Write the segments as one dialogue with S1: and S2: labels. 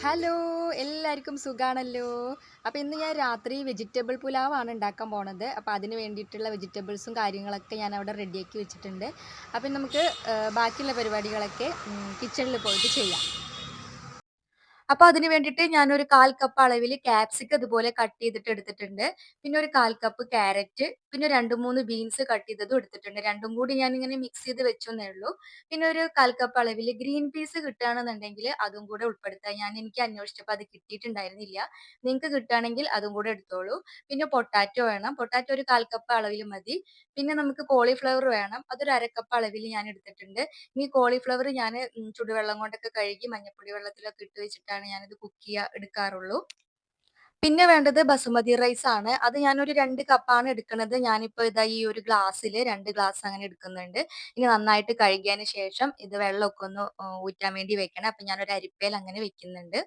S1: Hello! എല്ലാവർക്കും സുഖാണല്ലോ. അപ്പോൾ ഇന്ന് ഞാൻ രാത്രി വെജിറ്റബിൾ പുലാവാണ് ഉണ്ടാക്കാൻ പോണത്. അപ്പോൾ അതിന് വേണ്ടിയിട്ടുള്ള വെജിറ്റബിൾസും കാര്യങ്ങളൊക്കെ ഞാൻ അവിടെ റെഡിയാക്കി വെച്ചിട്ടുണ്ട്. അപ്പം നമുക്ക് ബാക്കിയുള്ള പരിപാടികളൊക്കെ കിച്ചണിൽ പോയിട്ട് ചെയ്യാം. അപ്പോൾ അതിന് വേണ്ടിയിട്ട് ഞാനൊരു 1/4 കപ്പ് അളവിൽ ക്യാപ്സിക്കം ഇതുപോലെ കട്ട് ചെയ്തിട്ട് എടുത്തിട്ടുണ്ട്. പിന്നെ ഒരു 1/4 കപ്പ് ക്യാരറ്റ്, പിന്നെ 2, 3 ബീൻസ് കട്ട് ചെയ്തതും എടുത്തിട്ടുണ്ട്. രണ്ടും കൂടി ഞാനിങ്ങനെ മിക്സ് ചെയ്ത് വെച്ചെന്നേ ഉള്ളൂ. പിന്നെ ഒരു 1/4 കപ്പ് അളവിൽ ഗ്രീൻ പീസ് കിട്ടുകയാണെന്നുണ്ടെങ്കിൽ അതും കൂടെ ഉൾപ്പെടുത്താം. എനിക്ക് അന്വേഷിച്ചപ്പോൾ അത് കിട്ടിയിട്ടുണ്ടായിരുന്നില്ല. നിങ്ങൾക്ക് കിട്ടുകയാണെങ്കിൽ അതും കൂടെ എടുത്തോളൂ. പിന്നെ പൊട്ടാറ്റോ വേണം. പൊട്ടാറ്റോ ഒരു 1/4 കപ്പ് അളവിൽ മതി. പിന്നെ നമുക്ക് കോളിഫ്ലവർ വേണം. അതൊരു 1/2 കപ്പ് അളവിൽ ഞാൻ എടുത്തിട്ടുണ്ട്. ഈ കോളിഫ്ലവർ ഞാൻ ചുടുവെള്ളം കൊണ്ടൊക്കെ കഴുകി മഞ്ഞപ്പൊടി വെള്ളത്തിലൊക്കെ ഇട്ട് വെച്ചിട്ടാണ് ഞാനിത് എടുക്കാറുള്ളൂ. പിന്നെ വേണ്ടത് ബസുമതി റൈസ് ആണ്. അത് ഞാനൊരു 2 കപ്പാണ് എടുക്കുന്നത്. ഞാനിപ്പോ ഇതാ ഈ ഒരു ഗ്ലാസ്സിൽ 2 ഗ്ലാസ് അങ്ങനെ എടുക്കുന്നുണ്ട്. ഇനി നന്നായിട്ട് കഴുകിയതിന് ശേഷം ഇത് വെള്ളമൊക്കെ ഒന്ന് ഊറ്റാൻ വേണ്ടി വെക്കണം. അപ്പൊ ഞാനൊരു അരിപ്പയിൽ അങ്ങനെ വെക്കുന്നുണ്ട്.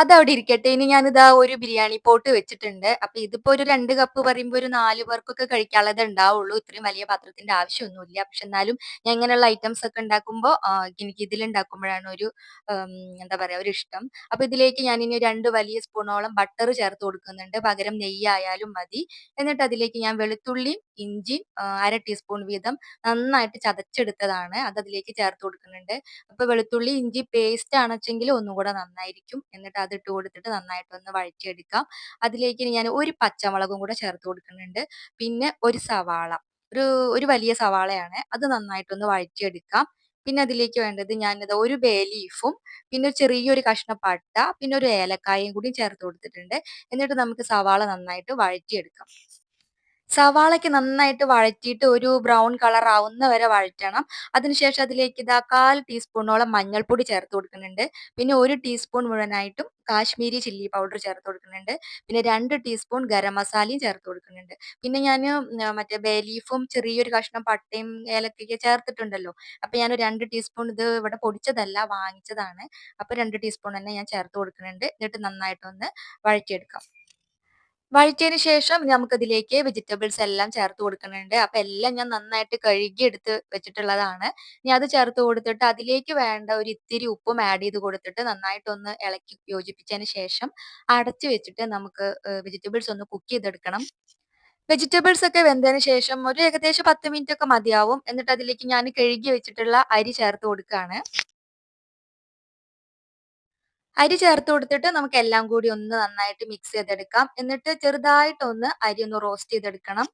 S1: അതവിടെ ഇരിക്കട്ടെ. ഇനി ഞാനിതാ ഒരു ബിരിയാണി പോട്ട് വെച്ചിട്ടുണ്ട്. അപ്പൊ ഇതിപ്പോ ഒരു 2 കപ്പ് പറയുമ്പോ ഒരു 4 പേർക്കൊക്കെ കഴിക്കാനുള്ളതേ ഉണ്ടാവുള്ളൂ. ഇത്രയും വലിയ പാത്രത്തിന്റെ ആവശ്യമൊന്നുമില്ല. പക്ഷെ എന്നാലും ഞാൻ ഇങ്ങനെയുള്ള ഐറ്റംസ് ഒക്കെ ഉണ്ടാക്കുമ്പോ എനിക്ക് ഇതിലുണ്ടാക്കുമ്പോഴാണ് ഒരു എന്താ പറയാ ഒരു ഇഷ്ടം. അപ്പൊ ഇതിലേക്ക് ഞാനിനി 2 വലിയ സ്പൂണോളം ബട്ടർ ചേർത്ത് കൊടുക്കുന്നുണ്ട്. പകരം നെയ്യായാലും മതി. എന്നിട്ട് അതിലേക്ക് ഞാൻ വെളുത്തുള്ളിയും ഇഞ്ചിയും 1/2 ടീസ്പൂൺ വീതം നന്നായിട്ട് ചതച്ചെടുത്തതാണ്. അത് അതിലേക്ക് ചേർത്ത് കൊടുക്കുന്നുണ്ട്. അപ്പൊ വെളുത്തുള്ളി ഇഞ്ചി പേസ്റ്റ് ആണെച്ചെങ്കിൽ ഒന്നുകൂടെ നന്നായിരിക്കും. എന്നിട്ട് അത് ഇട്ട് കൊടുത്തിട്ട് നന്നായിട്ടൊന്ന് വഴറ്റിയെടുക്കാം. അതിലേക്ക് ഞാൻ ഒരു പച്ചമുളകും കൂടെ ചേർത്ത് കൊടുക്കുന്നുണ്ട്. പിന്നെ ഒരു സവാള, ഒരു ഒരു വലിയ സവാളയാണ്. അത് നന്നായിട്ടൊന്ന് വഴറ്റിയെടുക്കാം. പിന്നെ അതിലേക്ക് വേണ്ടത് ഞാനിതാ ഒരു ബേ ലീഫും പിന്നെ ചെറിയൊരു കഷ്ണം പട്ട പിന്നെ ഒരു ഏലക്കായയും കൂടി ചേർത്ത് കൊടുത്തിട്ടുണ്ട്. എന്നിട്ട് നമുക്ക് സവാള നന്നായിട്ട് വഴറ്റിയെടുക്കാം. സവാളയൊക്കെ നന്നായിട്ട് വഴറ്റിയിട്ട് ഒരു ബ്രൗൺ കളർ ആവുന്ന വരെ വഴറ്റണം. അതിനുശേഷം അതിലേക്ക് ഇതാ 1/4 ടീസ്പൂണോളം മഞ്ഞൾപ്പൊടി ചേർത്ത് കൊടുക്കുന്നുണ്ട്. പിന്നെ 1 ടീസ്പൂൺ മുഴുവനായിട്ടും കാശ്മീരി ചില്ലി പൗഡർ ചേർത്ത് കൊടുക്കുന്നുണ്ട്. പിന്നെ 2 ടീസ്പൂൺ ഗരം മസാലയും ചേർത്ത് കൊടുക്കുന്നുണ്ട്. പിന്നെ ഞാന് മറ്റേ ബേ ലീഫും ചെറിയൊരു കഷ്ണം പട്ടയും ഏലക്കയൊക്കെ ചേർത്തിട്ടുണ്ടല്ലോ. അപ്പൊ ഞാൻ 2 ടീസ്പൂൺ ഇത് ഇവിടെ പൊടിച്ചതല്ല വാങ്ങിച്ചതാണ്. അപ്പൊ 2 ടീസ്പൂൺ തന്നെ ഞാൻ ചേർത്ത് കൊടുക്കുന്നുണ്ട്. എന്നിട്ട് നന്നായിട്ടൊന്ന് വഴറ്റിയെടുക്കാം. വഴറ്റിയതിന് ശേഷം നമുക്കതിലേക്ക് വെജിറ്റബിൾസ് എല്ലാം ചേർത്ത് കൊടുക്കുന്നുണ്ട്. അപ്പൊ എല്ലാം ഞാൻ നന്നായിട്ട് കഴുകി എടുത്ത് വെച്ചിട്ടുള്ളതാണ്. ഇനി അത് ചേർത്ത് കൊടുത്തിട്ട് അതിലേക്ക് വേണ്ട ഒരു ഇത്തിരി ഉപ്പും ആഡ് ചെയ്ത് കൊടുത്തിട്ട് നന്നായിട്ടൊന്ന് ഇളക്കി യോജിപ്പിച്ചതിന് ശേഷം അടച്ചു വെച്ചിട്ട് നമുക്ക് വെജിറ്റബിൾസ് ഒന്ന് കുക്ക് ചെയ്തെടുക്കണം. വെജിറ്റബിൾസ് ഒക്കെ വെന്തതിന് ശേഷം ഒരു ഏകദേശം 10 മിനിറ്റ് ഒക്കെ മതിയാവും. എന്നിട്ട് അതിലേക്ക് ഞാൻ കഴുകി വെച്ചിട്ടുള്ള അരി ചേർത്ത് കൊടുക്കുകയാണ്. അരി ചേർത്ത് കൊടുത്തിട്ട് നമുക്ക് എല്ലാം കൂടി ഒന്ന് നന്നായിട്ട് മിക്സ് ചെയ്തെടുക്കാം. എന്നിട്ട് ചെറുതായിട്ടൊന്ന് അരി ഒന്ന് റോസ്റ്റ് ചെയ്തെടുക്കണം.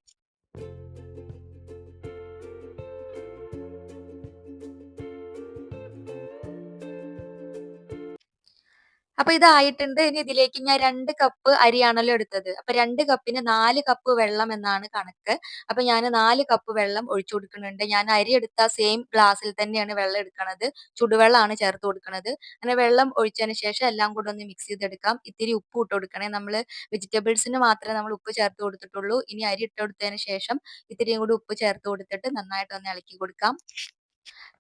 S1: അപ്പൊ ഇതായിട്ടുണ്ട്. ഇനി ഇതിലേക്ക് ഞാൻ 2 കപ്പ് അരിയാണല്ലോ എടുത്തത്. അപ്പൊ 2 കപ്പിന് 4 കപ്പ് വെള്ളം എന്നാണ് കണക്ക്. അപ്പൊ ഞാൻ 4 കപ്പ് വെള്ളം ഒഴിച്ചു കൊടുക്കുന്നുണ്ട്. ഞാൻ അരി എടുത്ത സെയിം ഗ്ലാസ്സിൽ തന്നെയാണ് വെള്ളം എടുക്കണത്. ചുടുവെള്ളമാണ് ചേർത്ത് കൊടുക്കണത്. അങ്ങനെ വെള്ളം ഒഴിച്ചതിന് ശേഷം എല്ലാം കൂടെ ഒന്ന് മിക്സ് ചെയ്തെടുക്കാം. ഇത്തിരി ഉപ്പ് ഇട്ട് കൊടുക്കണേ. നമ്മള് വെജിറ്റബിൾസിന് മാത്രമേ നമ്മൾ ഉപ്പ് ചേർത്ത് കൊടുത്തിട്ടുള്ളൂ. ഇനി അരി ഇട്ട് കൊടുത്തതിന് ശേഷം ഇത്തിരിയും കൂടി ഉപ്പ് ചേർത്ത് കൊടുത്തിട്ട് നന്നായിട്ടൊന്ന് ഇളക്കി കൊടുക്കാം.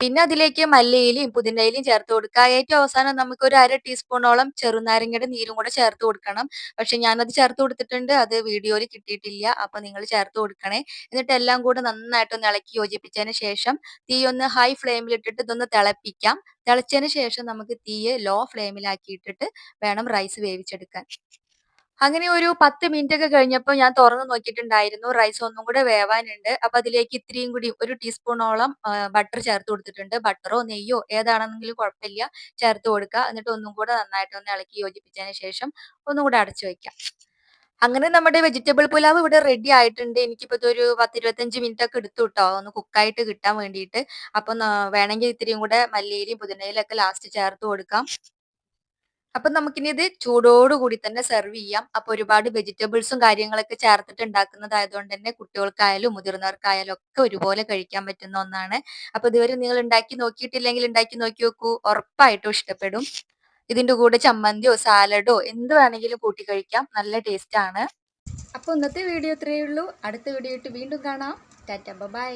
S1: പിന്നെ അതിലേക്ക് മല്ലിയിലയും പുതിനയിലയും ചേർത്ത് കൊടുക്കുക. ഏറ്റവും അവസാനം നമുക്ക് ഒരു 1/2 ടീസ്പൂണോളം ചെറുനാരങ്ങയുടെ നീരും കൂടെ ചേർത്ത് കൊടുക്കണം. പക്ഷെ ഞാനത് ചേർത്ത് കൊടുത്തിട്ടുണ്ട്. അത് വീഡിയോയിൽ കിട്ടിയിട്ടില്ല. അപ്പൊ നിങ്ങൾ ചേർത്ത് കൊടുക്കണേ. എന്നിട്ട് എല്ലാം കൂടെ നന്നായിട്ടൊന്ന് ഇളക്കി യോജിപ്പിച്ചതിന് ശേഷം തീ ഒന്ന് ഹൈ ഫ്ലെയിമിൽ ഇട്ടിട്ട് ഇതൊന്ന് തിളപ്പിക്കാം. തിളച്ചതിന് ശേഷം നമുക്ക് തീയെ ലോ ഫ്ലെയിമിലാക്കിയിട്ടിട്ട് വേണം റൈസ് വേവിച്ചെടുക്കാൻ. അങ്ങനെ ഒരു 10 മിനിറ്റ് ഒക്കെ കഴിഞ്ഞപ്പോൾ ഞാൻ തുറന്ന് നോക്കിയിട്ടുണ്ടായിരുന്നു. റൈസ് ഒന്നും കൂടെ വേവാനുണ്ട്. അപ്പൊ അതിലേക്ക് ഇത്തിരിയും കൂടി ഒരു ടീസ്പൂണോളം ബട്ടർ ചേർത്ത് കൊടുത്തിട്ടുണ്ട്. ബട്ടറോ നെയ്യോ ഏതാണെന്നെങ്കിലും കുഴപ്പമില്ല. ചേർത്ത് കൊടുക്കുക. എന്നിട്ട് ഒന്നും കൂടെ നന്നായിട്ടൊന്ന് ഇളക്കി യോജിപ്പിച്ചതിന് ശേഷം ഒന്നും കൂടെ അടച്ചു വെക്കാം. അങ്ങനെ നമ്മുടെ വെജിറ്റബിൾ പുലാവ് ഇവിടെ റെഡി ആയിട്ടുണ്ട്. എനിക്കിപ്പോ ഇതൊരു 10, 25 മിനിറ്റ് ഒക്കെ എടുത്തു ട്ടോ ഒന്ന് കുക്കായിട്ട് കിട്ടാൻ വേണ്ടിയിട്ട്. അപ്പൊ വേണമെങ്കിൽ ഇത്തിരിയും കൂടെ മല്ലിയിലയും പുതിനയിലയും ഒക്കെ ലാസ്റ്റ് ചേർത്ത് കൊടുക്കാം. അപ്പൊ നമുക്കിനി ഇത് ചൂടോട് കൂടി തന്നെ സെർവ് ചെയ്യാം. അപ്പൊ ഒരുപാട് വെജിറ്റബിൾസും കാര്യങ്ങളൊക്കെ ചേർത്തിട്ട് ഉണ്ടാക്കുന്നതായതുകൊണ്ട് തന്നെ കുട്ടികൾക്കായാലും മുതിർന്നവർക്കായാലും ഒക്കെ ഒരുപോലെ കഴിക്കാൻ പറ്റുന്ന ഒന്നാണ്. അപ്പൊ ഇതുവരെ നിങ്ങൾ ഉണ്ടാക്കി നോക്കിയിട്ടില്ലെങ്കിൽ ഉണ്ടാക്കി നോക്കി നോക്കൂ. ഉറപ്പായിട്ടും ഇഷ്ടപ്പെടും. ഇതിന്റെ കൂടെ ചമ്മന്തിയോ സാലഡോ എന്ത് വേണമെങ്കിലും കൂട്ടി കഴിക്കാം. നല്ല ടേസ്റ്റ് ആണ്. അപ്പൊ ഇന്നത്തെ വീഡിയോ ഇത്രയേ ഉള്ളൂ. അടുത്ത വീഡിയോ ആയിട്ട് വീണ്ടും കാണാം. ടാറ്റ ബൈ.